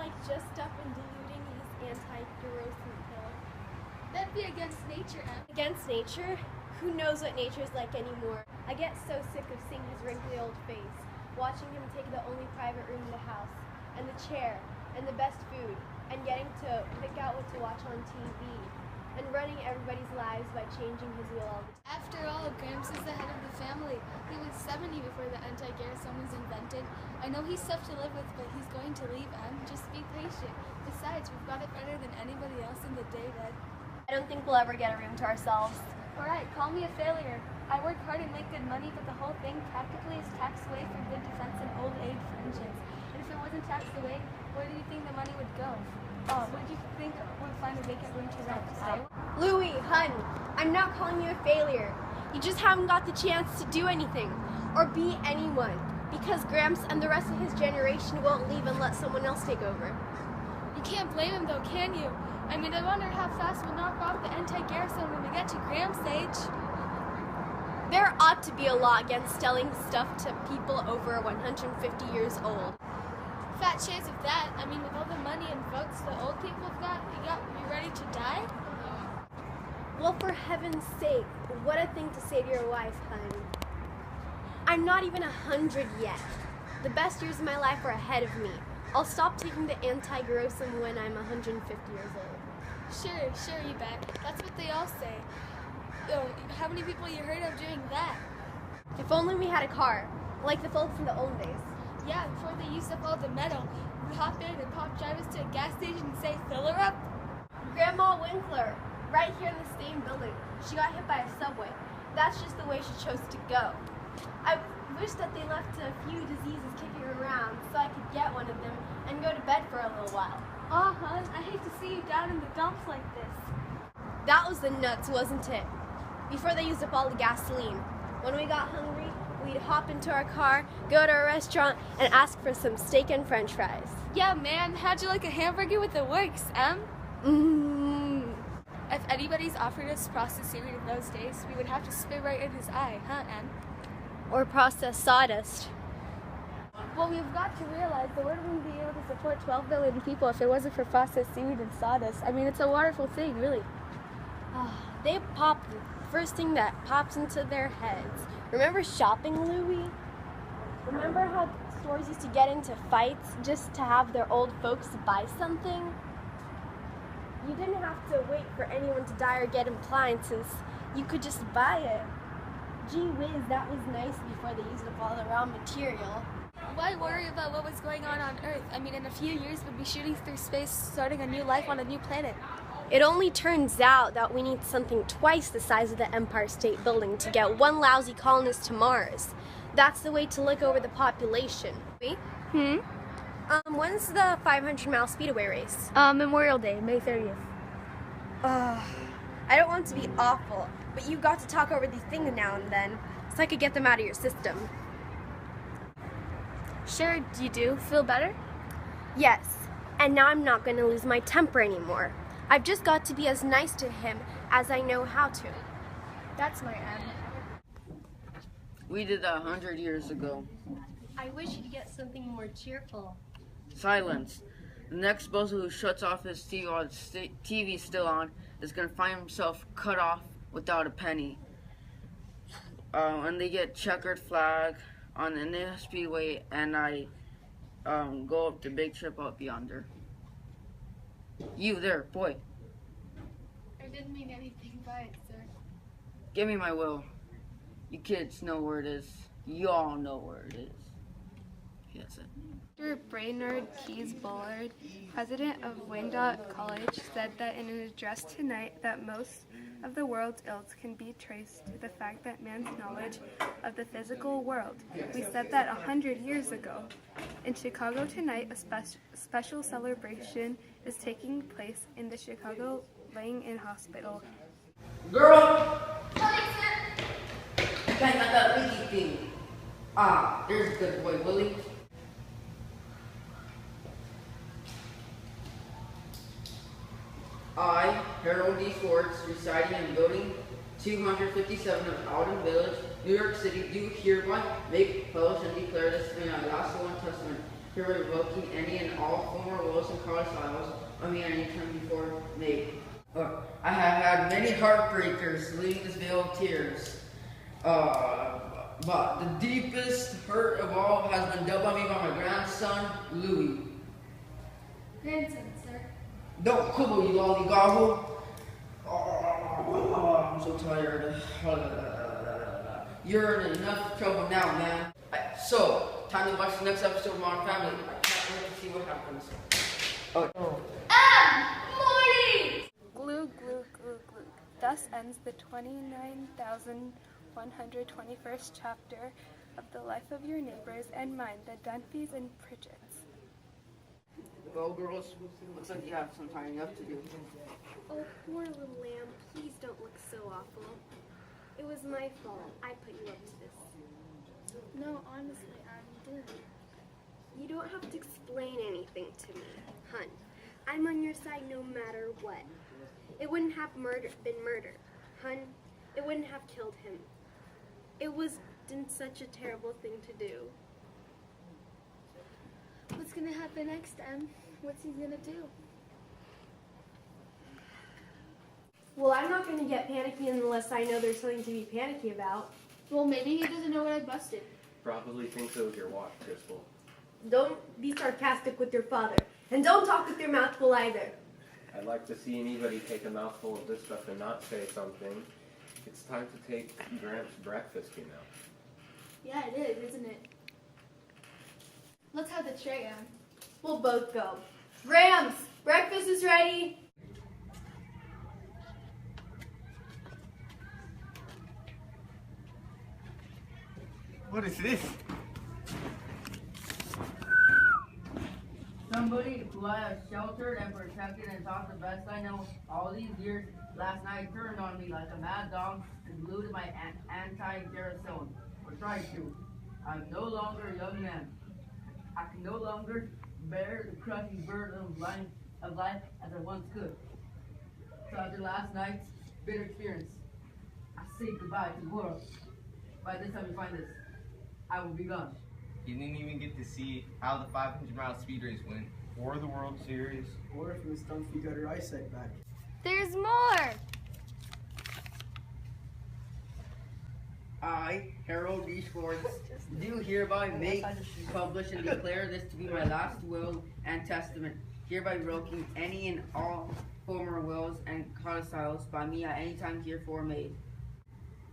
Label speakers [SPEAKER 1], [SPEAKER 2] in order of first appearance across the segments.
[SPEAKER 1] like just up and diluting his anti-Hiroshima pill.
[SPEAKER 2] That'd be against nature, Em.
[SPEAKER 1] Against nature? Who knows what nature's like anymore? I get so sick of seeing his wrinkly old face, watching him take the only private room in the house, and the chair, and the best food, and getting to pick out what to watch on TV, and running everybody's lives by changing his will all the time.
[SPEAKER 2] After all, Gramps is the head of the family. He was 70 before the anti-garrison was invented. I know he's tough to live with, but he's going to leave, Em. Just be patient. Besides, we've got it better than anybody else in the day, Dad.
[SPEAKER 1] I don't think we'll ever get a room to ourselves.
[SPEAKER 2] Alright, call me a failure. I work hard and make good money, but the whole thing practically is taxed away for good defense and old age fringes. And if it wasn't taxed away, where do you think the money would go? Where do you think we'd find a vacant room to rent?
[SPEAKER 1] Louie, hun, I'm not calling you a failure. You just haven't got the chance to do anything or be anyone because Gramps and the rest of his generation won't leave and let someone else take over.
[SPEAKER 2] You can't blame him though, can you? I mean, I wonder how fast we'll knock off the anti-garrison when we get to Gramps' age.
[SPEAKER 1] There ought to be a law against selling stuff to people over 150 years old.
[SPEAKER 2] Fat chance of that. I mean, with all the money and votes the old people have got, you ready to die?
[SPEAKER 1] Well, for heaven's sake, what a thing to say to your wife, hun. I'm not even 100 yet. The best years of my life are ahead of me. I'll stop taking the anti-garrison when I'm 150 years old.
[SPEAKER 2] Sure, you bet. That's what they all say. How many people you heard of doing that?
[SPEAKER 1] If only we had a car, like the folks in the old days.
[SPEAKER 2] Yeah, before they used up all the metal, we'd hop in and pop drive us to a gas station and say, fill her up.
[SPEAKER 1] Grandma Winkler, right here in the same building. She got hit by a subway. That's just the way she chose to go. I wish that they left a few diseases kicking around so I could get one of them and go to bed for a little while.
[SPEAKER 2] Oh, hun, I hate to see you down in the dumps like this.
[SPEAKER 1] That was the nuts, wasn't it? Before they used up all the gasoline. When we got hungry, we'd hop into our car, go to a restaurant, and ask for some steak and french fries.
[SPEAKER 2] Yeah, man, how'd you like a hamburger with the works, Em? If anybody's offered us processed seaweed in those days, we would have to spit right in his eye, huh, Em?
[SPEAKER 1] Or processed sawdust.
[SPEAKER 2] Well, we've got to realize the world wouldn't be able to support 12 billion people if it wasn't for processed seaweed and sawdust. I mean, it's a wonderful thing, really.
[SPEAKER 1] They pop the first thing that pops into their heads. Remember shopping, Louie? Remember how stores used to get into fights just to have their old folks buy something? You didn't have to wait for anyone to die or get appliances. You could just buy it. Gee whiz, that was nice before they used up all the raw material.
[SPEAKER 2] Why worry about what was going on Earth? I mean, in a few years, we'll be shooting through space, starting a new life on a new planet.
[SPEAKER 1] It only turns out that we need something twice the size of the Empire State Building to get one lousy colonist to Mars. That's the way to look over the population. When's the 500-mile speedway race?
[SPEAKER 2] Memorial Day, May 30th.
[SPEAKER 1] I don't want to be awful, but you've got to talk over these things now and then, so I could get them out of your system.
[SPEAKER 2] Sure, you do. Feel better?
[SPEAKER 1] Yes, and now I'm not going to lose my temper anymore. I've just got to be as nice to him as I know how to.
[SPEAKER 2] That's my Em.
[SPEAKER 3] We did that 100 years ago.
[SPEAKER 1] I wish you'd get something more cheerful.
[SPEAKER 3] Silence. The next bozo who shuts off his TV while the TV's still on is going to find himself cut off without a penny. And they get checkered flag on the NSP way, and I go up the big trip out yonder. You there, boy.
[SPEAKER 2] I didn't mean anything by it, sir.
[SPEAKER 3] Give me my will. You kids know where it is. Y'all know where it is. That's it.
[SPEAKER 4] Dr. Brainerd Keyes Bullard, president of Wyandotte College, said that in an address tonight that most of the world's ills can be traced to the fact that man's knowledge of the physical world. We said that 100 years ago. In Chicago tonight, a special celebration is taking place in the Chicago Laying-In Hospital.
[SPEAKER 3] Girl! You guys got that leaky thing. There's a good boy, Willie. I, Harold D. Schwartz, residing in Building 257 of Alden Village, New York City, do hereby make, publish, and declare this to be my last will and testament hereby revoking any and all former wills and codicils of me any time before made. I have had many heartbreakers, leaving this veil of tears. But the deepest hurt of all has been dealt by me by my grandson, Louis.
[SPEAKER 2] Grandson, sir.
[SPEAKER 3] Don't quibble, you lollygoggle. Oh, I'm so tired. You're in enough trouble now, man. So, time to watch the next episode of Modern Family. I can't wait to see what happens. Oh.
[SPEAKER 2] Morty!
[SPEAKER 4] Glue, glue, glue, glue. Thus ends the 29,121st chapter of the life of your neighbors and mine, the Dunphys and Pritchett's.
[SPEAKER 3] Well, girls, looks like you have some tidying up to do.
[SPEAKER 1] Oh, poor little lamb. Please don't look so awful. It was my fault. I put you up to this.
[SPEAKER 2] No, honestly, I didn't.
[SPEAKER 1] You don't have to explain anything to me, hun. I'm on your side no matter what. It wouldn't have been murder, hun. It wouldn't have killed him. It wasn't such a terrible thing to do.
[SPEAKER 2] What's gonna happen next, Em? What's he gonna do?
[SPEAKER 1] Well, I'm not going to get panicky unless I know there's something to be panicky about.
[SPEAKER 2] Well, maybe he doesn't know what I busted.
[SPEAKER 5] Probably thinks it was your watch, Crystal.
[SPEAKER 1] Don't be sarcastic with your father. And don't talk with your mouth full either.
[SPEAKER 5] I'd like to see anybody take a mouthful of this stuff and not say something. It's time to take Gramps breakfast, you know.
[SPEAKER 2] Yeah, it is, isn't it? Let's have the tray, Em.
[SPEAKER 1] We'll both go. Rams, breakfast is ready.
[SPEAKER 6] What is this?
[SPEAKER 3] Somebody who I have sheltered and protected and taught the best I know all these years, last night turned on me like a mad dog and blew to my anti-Gerasone, or tried to. I'm no longer a young man. I can no longer bear the crushing burden of life as I once could. So after last night's bitter experience, I say goodbye to the world. By this time you find this, I will be gone.
[SPEAKER 6] You didn't even get to see how the 500-mile speed race went.
[SPEAKER 7] Or the World Series.
[SPEAKER 8] Or if Miss Dunphy got her eyesight back.
[SPEAKER 2] There's more!
[SPEAKER 3] I, Harold D. Schwartz, do hereby make, publish, and declare this to be my last will and testament, hereby revoking any and all former wills and codicils by me at any time herefore made.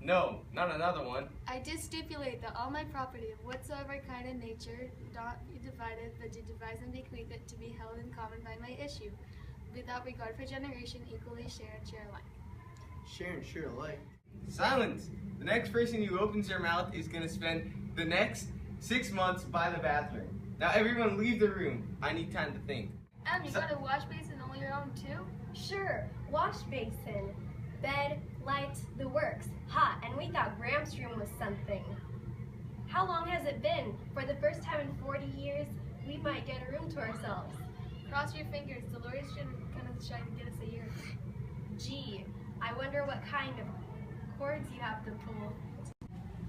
[SPEAKER 6] No, not another one.
[SPEAKER 2] I did stipulate that all my property of whatsoever kind of nature not be divided, but to devise and bequeath it to be held in common by my issue, without regard for generation, equally share and share alike.
[SPEAKER 8] Share and share alike.
[SPEAKER 6] Silence! The next person who opens their mouth is going to spend the next 6 months by the bathroom. Now everyone leave the room. I need time to think.
[SPEAKER 2] Em, you got a wash basin all your own too?
[SPEAKER 1] Sure, wash basin, bed, light, the works. Ha, and we thought Gramps' room was something. How long has it been? For the first time in 40 years, we might get a room to ourselves.
[SPEAKER 2] Cross your fingers, the lawyers should kind of try to get us a year.
[SPEAKER 1] Gee, I wonder what kind of cords you have to pull.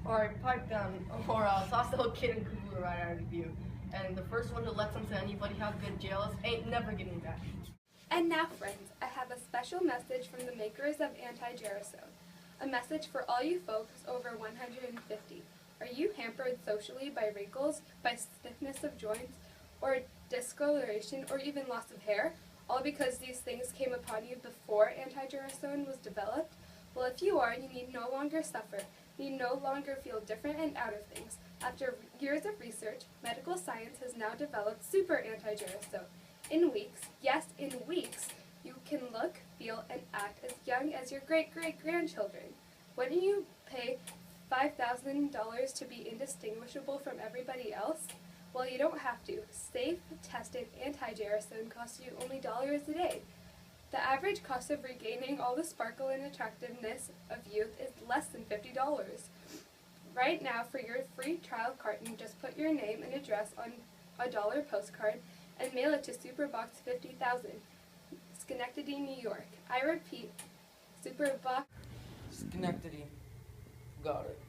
[SPEAKER 9] Or pipe down, or toss the whole kid and caboodle right out of view. And the first one who lets them to anybody how good jail is ain't never getting back.
[SPEAKER 4] And now, friends, I have a special message from the makers of anti-gerasone. A message for all you folks over 150. Are you hampered socially by wrinkles, by stiffness of joints, or discoloration, or even loss of hair? All because these things came upon you before anti-gerasone was developed? Well, if you are, you need no longer suffer. You no longer feel different and out of things. After years of research, medical science has now developed super anti-gerasone. In weeks, yes, in weeks, you can look, feel, and act as young as your great-great-grandchildren. Wouldn't you pay $5,000 to be indistinguishable from everybody else? Well, you don't have to. Safe, tested anti-gerasone costs you only dollars a day. The average cost of regaining all the sparkle and attractiveness of youth is less than $50. Right now, for your free trial carton, just put your name and address on a $1 postcard and mail it to Superbox 50,000, Schenectady, New York. I repeat, Superbox
[SPEAKER 3] Schenectady. Got it.